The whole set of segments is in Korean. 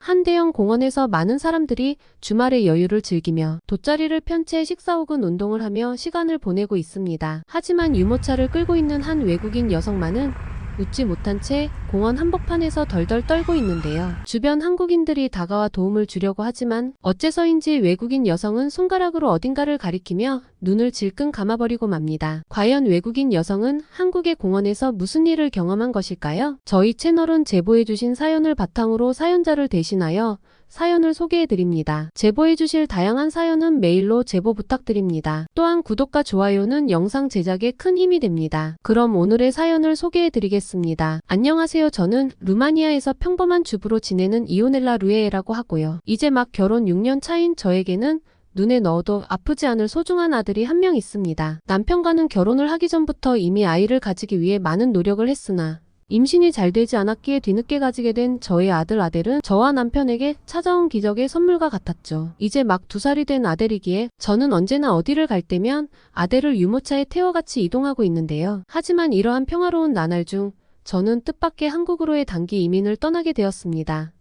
한 대형 공원에서 많은 사람들이 주말의 여유를 즐기며 돗자리를 편 채 식사 혹은 운동을 하며 시간을 보내고 있습니다. 하지만 유모차를 끌고 있는 한 외국인 여성만은 웃지 못한 채 공원 한복판에서 덜덜 떨고 있는데요. 주변 한국인들이 다가와 도움을 주려고 하지만 어째서인지 외국인 여성은 손가락으로 어딘가를 가리키며 눈을 질끈 감아버리고 맙니다. 과연 외국인 여성은 한국의 공원에서 무슨 일을 경험한 것일까요? 저희 채널은 제보해주신 사연을 바탕으로 사연자를 대신하여 사연을 소개해드립니다. 제보해주실 다양한 사연은 메일로 제보 부탁드립니다. 또한 구독과 좋아요는 영상 제작에 큰 힘이 됩니다. 그럼 오늘의 사연을 소개해드리겠습니다. 안녕하세요. 저는 루마니아에서 평범한 주부로 지내는 이오넬라 루에에라고 하고요. 이제 막 결혼 6년 차인 저에게는 눈에 넣어도 아프지 않을 소중한 아들이 한 명 있습니다. 남편과는 결혼을 하기 전부터 이미 아이를 가지기 위해 많은 노력을 했으나 임신이 잘 되지 않았기에 뒤늦게 가지게 된 저의 아델은 저와 남편에게 찾아온 기적의 선물과 같았죠. 이제 막 2살이 된 아델이기에 저는 언제나 어디를 갈 때면 아델을 유모차에 태워 같이 이동하고 있는데요. 하지만 이러한 평화로운 나날 중 저는 뜻밖의 한국으로의 단기 이민을 떠나게 되었습니다.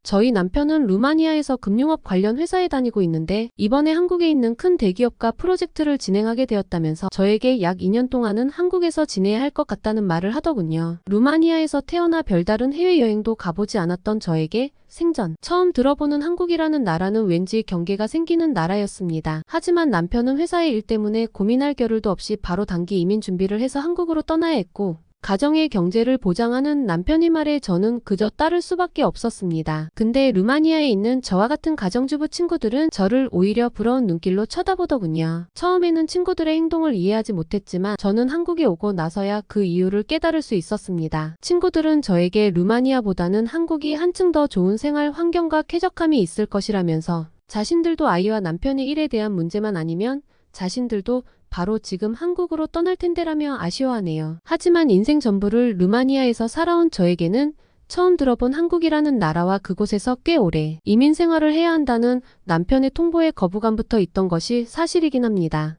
저희 남편은 루마니아에서 금융업 관련 회사에 다니고 있는데 이번에 한국에 있는 큰 대기업과 프로젝트를 진행하게 되었다면서 저에게 약 2년 동안은 한국에서 지내야 할 것 같다는 말을 하더군요. 루마니아에서 태어나 별다른 해외여행도 가보지 않았던 저에게 생전 처음 들어보는 한국이라는 나라는 왠지 경계가 생기는 나라였습니다. 하지만 남편은 회사의 일 때문에 고민할 겨를도 없이 바로 단기 이민 준비를 해서 한국으로 떠나야 했고 가정의 경제를 보장하는 남편의 말에 저는 그저 따를 수밖에 없었습니다. 근데 루마니아에 있는 저와 같은 가정주부 친구들은 저를 오히려 부러운 눈길로 쳐다보더군요. 처음에는 친구들의 행동을 이해하지 못했지만 저는 한국에 오고 나서야 그 이유를 깨달을 수 있었습니다. 친구들은 저에게 루마니아보다는 한국이 한층 더 좋은 생활 환경과 쾌적함이 있을 것이라면서 자신들도 아이와 남편의 일에 대한 문제만 아니면 자신들도 바로 지금 한국으로 떠날 텐데라며 아쉬워하네요. 하지만 인생 전부를 루마니아에서 살아온 저에게는 처음 들어본 한국이라는 나라와 그곳에서 꽤 오래 이민 생활을 해야 한다는 남편의 통보에 거부감부터 있던 것이 사실이긴 합니다.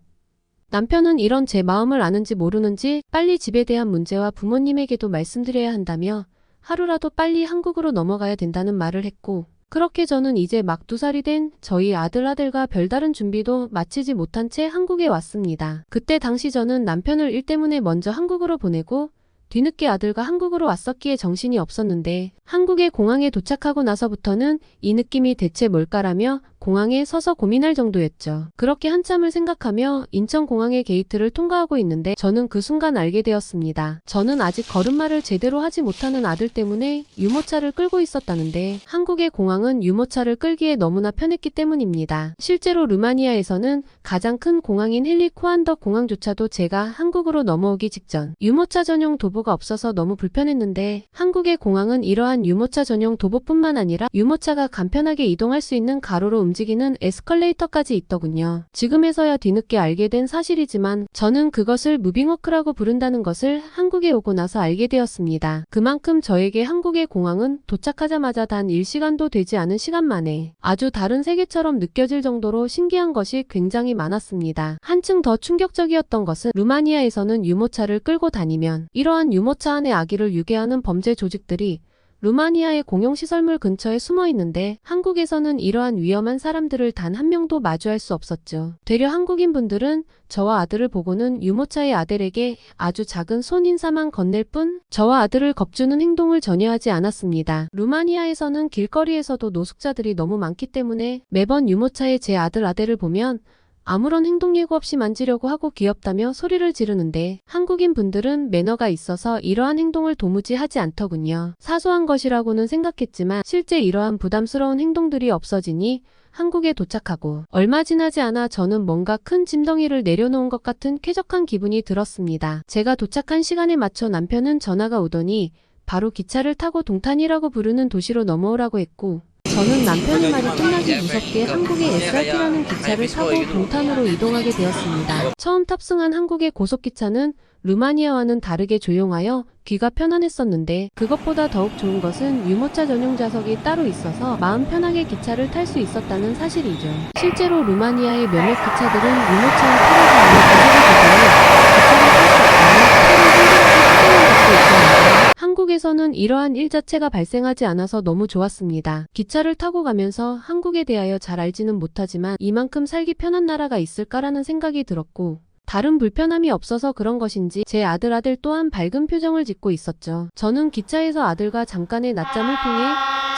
남편은 이런 제 마음을 아는지 모르는지 빨리 집에 대한 문제와 부모님에게도 말씀드려야 한다며 하루라도 빨리 한국으로 넘어가야 된다는 말을 했고 그렇게 저는 이제 막 2살이 된 저희 아들과 별다른 준비도 마치지 못한 채 한국에 왔습니다. 그때 당시 저는 남편을 일 때문에 먼저 한국으로 보내고 뒤늦게 아들과 한국으로 왔었기에 정신이 없었는데 한국의 공항에 도착하고 나서부터는 이 느낌이 대체 뭘까라며 공항에 서서 고민할 정도였죠. 그렇게 한참을 생각하며 인천공항의 게이트를 통과하고 있는데 저는 그 순간 알게 되었습니다. 저는 아직 걸음마를 제대로 하지 못하는 아들 때문에 유모차를 끌고 있었다는데 한국의 공항은 유모차를 끌기에 너무나 편했기 때문입니다. 실제로 루마니아에서는 가장 큰 공항인 헬리코안더 공항조차도 제가 한국으로 넘어오기 직전 유모차 전용 도보가 없어서 너무 불편했는데 한국의 공항은 이러한 유모차 전용 도보뿐만 아니라 유모차가 간편하게 이동할 수 있는 가로로 움직이는 에스컬레이터까지 있더군요. 지금에서야 뒤늦게 알게 된 사실이지만 저는 그것을 무빙워크라고 부른다는 것을 한국에 오고 나서 알게 되었습니다. 그만큼 저에게 한국의 공항은 도착하자마자 단 1시간도 되지 않은 시간 만에 아주 다른 세계처럼 느껴질 정도로 신기한 것이 굉장히 많았습니다. 한층 더 충격적이었던 것은 루마니아에서는 유모차를 끌고 다니면 이러한 유모차 안에 아기를 유괴하는 범죄 조직들이 루마니아의 공용시설물 근처에 숨어 있는데 한국에서는 이러한 위험한 사람들을 단 한 명도 마주할 수 없었죠. 되려 한국인 분들은 저와 아들을 보고는 유모차의 아델에게 아주 작은 손인사만 건넬 뿐 저와 아들을 겁주는 행동을 전혀 하지 않았습니다. 루마니아에서는 길거리에서도 노숙자들이 너무 많기 때문에 매번 유모차에 제 아델을 보면 아무런 행동 예고 없이 만지려고 하고 귀엽다며 소리를 지르는데 한국인 분들은 매너가 있어서 이러한 행동을 도무지 하지 않더군요. 사소한 것이라고는 생각했지만 실제 이러한 부담스러운 행동들이 없어지니 한국에 도착하고 얼마 지나지 않아 저는 뭔가 큰 짐덩이를 내려놓은 것 같은 쾌적한 기분이 들었습니다. 제가 도착한 시간에 맞춰 남편은 전화가 오더니 바로 기차를 타고 동탄이라고 부르는 도시로 넘어오라고 했고 저는 남편의 말이 끝나기 무섭게 한국의 SRT라는 기차를 타고 동탄으로 이동하게 되었습니다. 처음 탑승한 한국의 고속기차는 루마니아와는 다르게 조용하여 귀가 편안했었는데 그것보다 더욱 좋은 것은 유모차 전용 좌석이 따로 있어서 마음 편하게 기차를 탈 수 있었다는 사실이죠. 실제로 루마니아의 몇몇 기차들은 유모차와 타려지 않는 좌석이 되기에 기차를 탈 수 없다며 표를 힘들게 뜯는 것도 있었는데 한국에서는 이러한 일 자체가 발생하지 않아서 너무 좋았습니다. 기차를 타고 가면서 한국에 대하여 잘 알지는 못하지만 이만큼 살기 편한 나라가 있을까라는 생각이 들었고, 다른 불편함이 없어서 그런 것인지 제 아들 또한 밝은 표정을 짓고 있었죠. 저는 기차에서 아들과 잠깐의 낮잠을 통해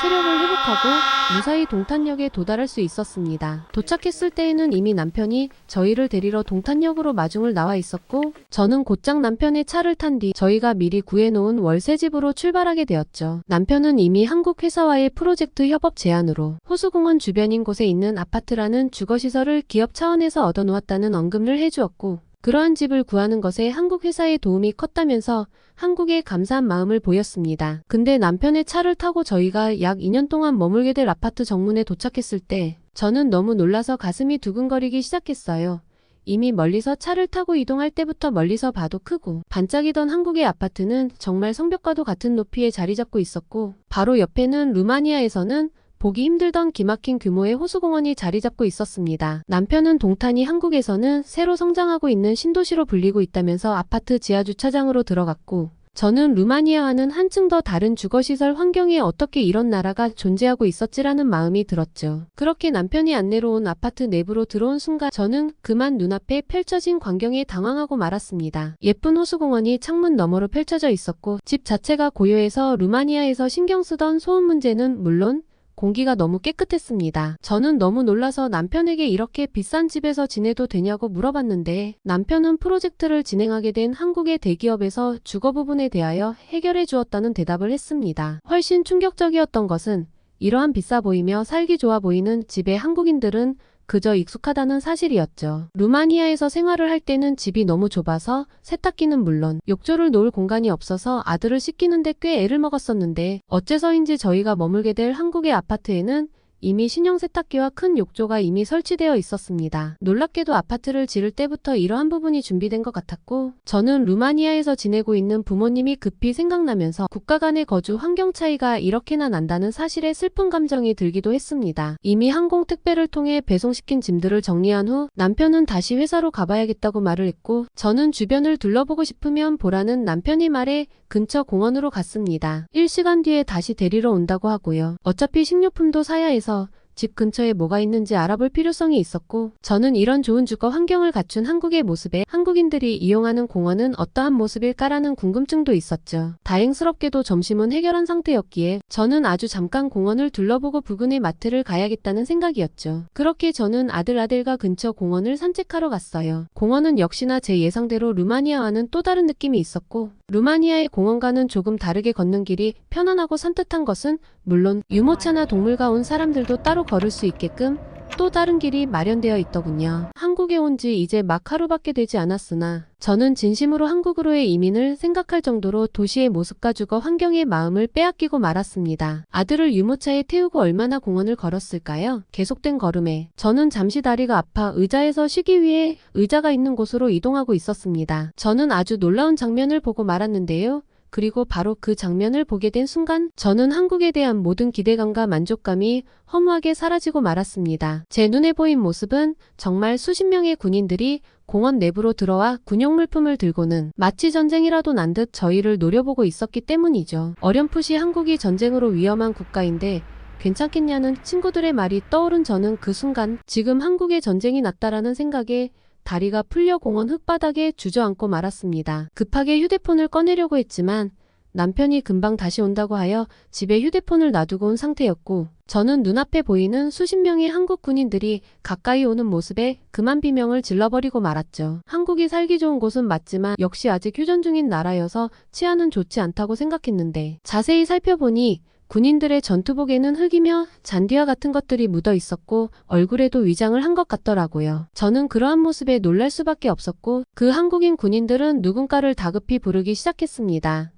체력을 회복하고 무사히 동탄역에 도달할 수 있었습니다. 도착했을 때에는 이미 남편이 저희를 데리러 동탄역으로 마중을 나와 있었고, 저는 곧장 남편의 차를 탄 뒤 저희가 미리 구해놓은 월세집으로 출발하게 되었죠. 남편은 이미 한국 회사와의 프로젝트 협업 제안으로 호수공원 주변인 곳에 있는 아파트라는 주거시설을 기업 차원에서 얻어놓았다는 언급을 해주었고, 그러한 집을 구하는 것에 한국 회사의 도움이 컸다면서 한국에 감사한 마음을 보였습니다. 근데 남편의 차를 타고 저희가 약 2년 동안 머물게 될 아파트 정문에 도착했을 때 저는 너무 놀라서 가슴이 두근거리기 시작했어요. 이미 멀리서 차를 타고 이동할 때부터 멀리서 봐도 크고 반짝이던 한국의 아파트는 정말 성벽과도 같은 높이에 자리 잡고 있었고, 바로 옆에는 루마니아에서는 보기 힘들던 기막힌 규모의 호수공원이 자리 잡고 있었습니다. 남편은 동탄이 한국에서는 새로 성장하고 있는 신도시로 불리고 있다면서 아파트 지하주차장으로 들어갔고, 저는 루마니아와는 한층 더 다른 주거시설 환경에 어떻게 이런 나라가 존재하고 있었지라는 마음이 들었죠. 그렇게 남편이 안내로 온 아파트 내부로 들어온 순간 저는 그만 눈앞에 펼쳐진 광경에 당황하고 말았습니다. 예쁜 호수공원이 창문 너머로 펼쳐져 있었고, 집 자체가 고요해서 루마니아에서 신경 쓰던 소음 문제는 물론 공기가 너무 깨끗했습니다. 저는 너무 놀라서 남편에게 이렇게 비싼 집에서 지내도 되냐고 물어봤는데, 남편은 프로젝트를 진행하게 된 한국의 대기업에서 주거 부분에 대하여 해결해 주었다는 대답을 했습니다. 훨씬 충격적이었던 것은 이러한 비싸 보이며 살기 좋아 보이는 집에 한국인들은 그저 익숙하다는 사실이었죠. 루마니아에서 생활을 할 때는 집이 너무 좁아서 세탁기는 물론 욕조를 놓을 공간이 없어서 아들을 씻기는데 꽤 애를 먹었었는데, 어째서인지 저희가 머물게 될 한국의 아파트에는 이미 신형 세탁기와 큰 욕조가 이미 설치되어 있었습니다. 놀랍게도 아파트를 지을 때부터 이러한 부분이 준비된 것 같았고, 저는 루마니아에서 지내고 있는 부모님이 급히 생각나면서 국가 간의 거주 환경 차이가 이렇게나 난다는 사실에 슬픈 감정이 들기도 했습니다. 이미 항공택배를 통해 배송시킨 짐들을 정리한 후 남편은 다시 회사로 가봐야겠다고 말을 했고, 저는 주변을 둘러보고 싶으면 보라는 남편의 말에 근처 공원으로 갔습니다. 1시간 뒤에 다시 데리러 온다고 하고요. 어차피 식료품도 사야 해서 집 근처에 뭐가 있는지 알아볼 필요성이 있었고, 저는 이런 좋은 주거 환경을 갖춘 한국의 모습에 한국인들이 이용하는 공원은 어떠한 모습일까라는 궁금증도 있었죠. 다행스럽게도 점심은 해결한 상태였기에 저는 아주 잠깐 공원을 둘러보고 부근의 마트를 가야겠다는 생각이었죠. 그렇게 저는 아들과 근처 공원을 산책하러 갔어요. 공원은 역시나 제 예상대로 루마니아와는 또 다른 느낌이 있었고, 루마니아의 공원과는 조금 다르게 걷는 길이 편안하고 산뜻한 것은 물론 유모차나 동물과 온 사람들도 따로 걸을 수 있게끔 또 다른 길이 마련되어 있더군요. 한국에 온 지 이제 막 하루밖에 되지 않았으나 저는 진심으로 한국으로의 이민을 생각할 정도로 도시의 모습과 주거 환경의 마음을 빼앗기고 말았습니다. 아들을 유모차에 태우고 얼마나 공원을 걸었을까요? 계속된 걸음에 저는 잠시 다리가 아파 의자에서 쉬기 위해 의자가 있는 곳으로 이동하고 있었습니다. 저는 아주 놀라운 장면을 보고 말았는데요. 그리고 바로 그 장면을 보게 된 순간 저는 한국에 대한 모든 기대감과 만족감이 허무하게 사라지고 말았습니다. 제 눈에 보인 모습은 정말 수십 명의 군인들이 공원 내부로 들어와 군용 물품을 들고는 마치 전쟁이라도 난 듯 저희를 노려보고 있었기 때문이죠. 어렴풋이 한국이 전쟁으로 위험한 국가인데 괜찮겠냐는 친구들의 말이 떠오른 저는 그 순간 지금 한국에 전쟁이 났다라는 생각에 다리가 풀려 공원 흙바닥에 주저앉고 말았습니다. 급하게 휴대폰을 꺼내려고 했지만 남편이 금방 다시 온다고 하여 집에 휴대폰을 놔두고 온 상태였고, 저는 눈앞에 보이는 수십 명의 한국 군인들이 가까이 오는 모습에 그만 비명을 질러버리고 말았죠. 한국이 살기 좋은 곳은 맞지만 역시 아직 휴전 중인 나라여서 치안은 좋지 않다고 생각했는데, 자세히 살펴보니 군인들의 전투복에는 흙이며 잔디와 같은 것들이 묻어 있었고 얼굴에도 위장을 한 것 같더라고요. 저는 그러한 모습에 놀랄 수밖에 없었고, 그 한국인 군인들은 누군가를 다급히 부르기 시작했습니다.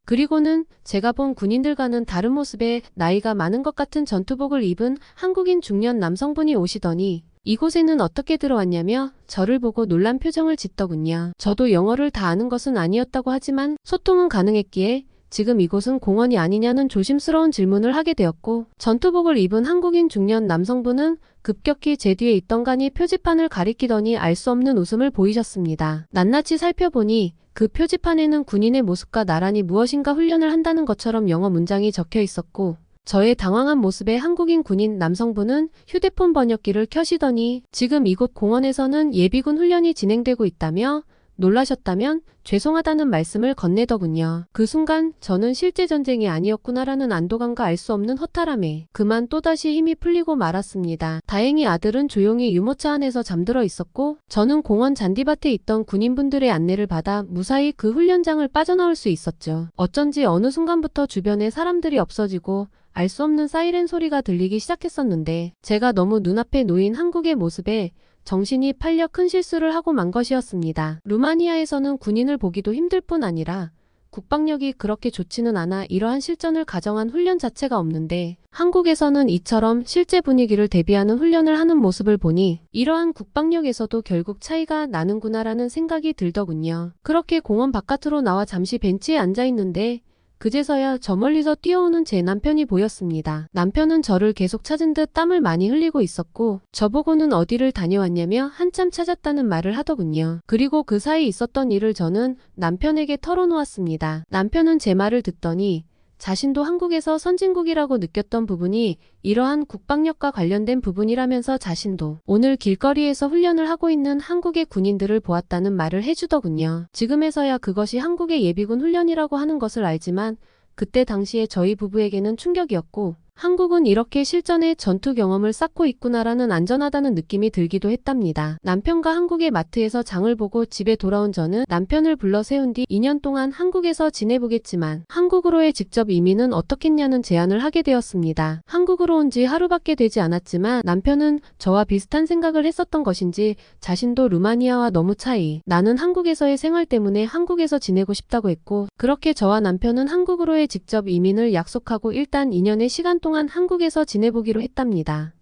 그리고는 제가 본 군인들과는 다른 모습의 나이가 많은 것 같은 전투복을 입은 한국인 중년 남성분이 오시더니 이곳에는 어떻게 들어왔냐며 저를 보고 놀란 표정을 짓더군요. 저도 영어를 다 아는 것은 아니었다고 하지만 소통은 가능했기에 지금 이곳은 공원이 아니냐는 조심스러운 질문을 하게 되었고, 전투복을 입은 한국인 중년 남성분은 급격히 제 뒤에 있던 간이 표지판을 가리키더니 알 수 없는 웃음을 보이셨습니다. 낱낱이 살펴보니 그 표지판에는 군인의 모습과 나란히 무엇인가 훈련을 한다는 것처럼 영어 문장이 적혀 있었고, 저의 당황한 모습에 한국인 군인 남성분은 휴대폰 번역기를 켜시더니 지금 이곳 공원에서는 예비군 훈련이 진행되고 있다며 놀라셨다면 죄송하다는 말씀을 건네더군요. 그 순간 저는 실제 전쟁이 아니었구나라는 안도감과 알 수 없는 허탈함에 그만 또다시 힘이 풀리고 말았습니다. 다행히 아들은 조용히 유모차 안에서 잠들어 있었고 저는 공원 잔디밭에 있던 군인분들의 안내를 받아 무사히 그 훈련장을 빠져나올 수 있었죠. 어쩐지 어느 순간부터 주변에 사람들이 없어지고 알 수 없는 사이렌 소리가 들리기 시작했었는데 제가 너무 눈앞에 놓인 한국의 모습에 정신이 팔려 큰 실수를 하고 만 것이었습니다. 루마니아에서는 군인을 보기도 힘들 뿐 아니라 국방력이 그렇게 좋지는 않아 이러한 실전을 가정한 훈련 자체가 없는데 한국에서는 이처럼 실제 분위기를 대비하는 훈련을 하는 모습을 보니 이러한 국방력에서도 결국 차이가 나는구나라는 생각이 들더군요. 그렇게 공원 바깥으로 나와 잠시 벤치에 앉아 있는데 그제서야 저 멀리서 뛰어오는 제 남편이 보였습니다. 남편은 저를 계속 찾은 듯 땀을 많이 흘리고 있었고 저보고는 어디를 다녀왔냐며 한참 찾았다는 말을 하더군요. 그리고 그 사이 있었던 일을 저는 남편에게 털어놓았습니다. 남편은 제 말을 듣더니 자신도 한국에서 선진국이라고 느꼈던 부분이 이러한 국방력과 관련된 부분이라면서 자신도 오늘 길거리에서 훈련을 하고 있는 한국의 군인들을 보았다는 말을 해주더군요. 지금에서야 그것이 한국의 예비군 훈련이라고 하는 것을 알지만 그때 당시에 저희 부부에게는 충격이었고 한국은 이렇게 실전의 전투 경험을 쌓고 있구나라는 안전하다는 느낌이 들기도 했답니다. 남편과 한국의 마트에서 장을 보고 집에 돌아온 저는 남편을 불러 세운 뒤 2년 동안 한국에서 지내보겠지만 한국으로의 직접 이민은 어떻겠냐는 제안을 하게 되었습니다. 한국으로 온 지 하루밖에 되지 않았지만 남편은 저와 비슷한 생각을 했었던 것인지 자신도 루마니아와 너무 차이 나는 한국에서의 생활 때문에 한국에서 지내고 싶다고 했고 그렇게 저와 남편은 한국으로의 직접 이민을 약속하고 일단 2년의 시간 동안 한국에서 지내보기로 했답니다.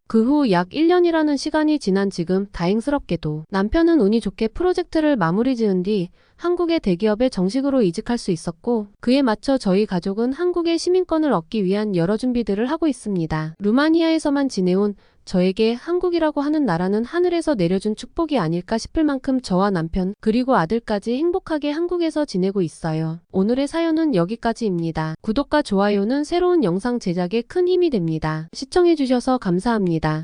그 후 약 1년이라는 시간이 지난 지금 다행스럽게도 남편은 운이 좋게 프로젝트를 마무리 지은 뒤 한국의 대기업에 정식으로 이직할 수 있었고 그에 맞춰 저희 가족은 한국의 시민권을 얻기 위한 여러 준비들을 하고 있습니다. 루마니아에서만 지내온 저에게 한국이라고 하는 나라는 하늘에서 내려준 축복이 아닐까 싶을 만큼 저와 남편 그리고 아들까지 행복하게 한국에서 지내고 있어요. 오늘의 사연은 여기까지입니다. 구독과 좋아요는 새로운 영상 제작에 큰 힘이 됩니다. 시청해주셔서 감사합니다.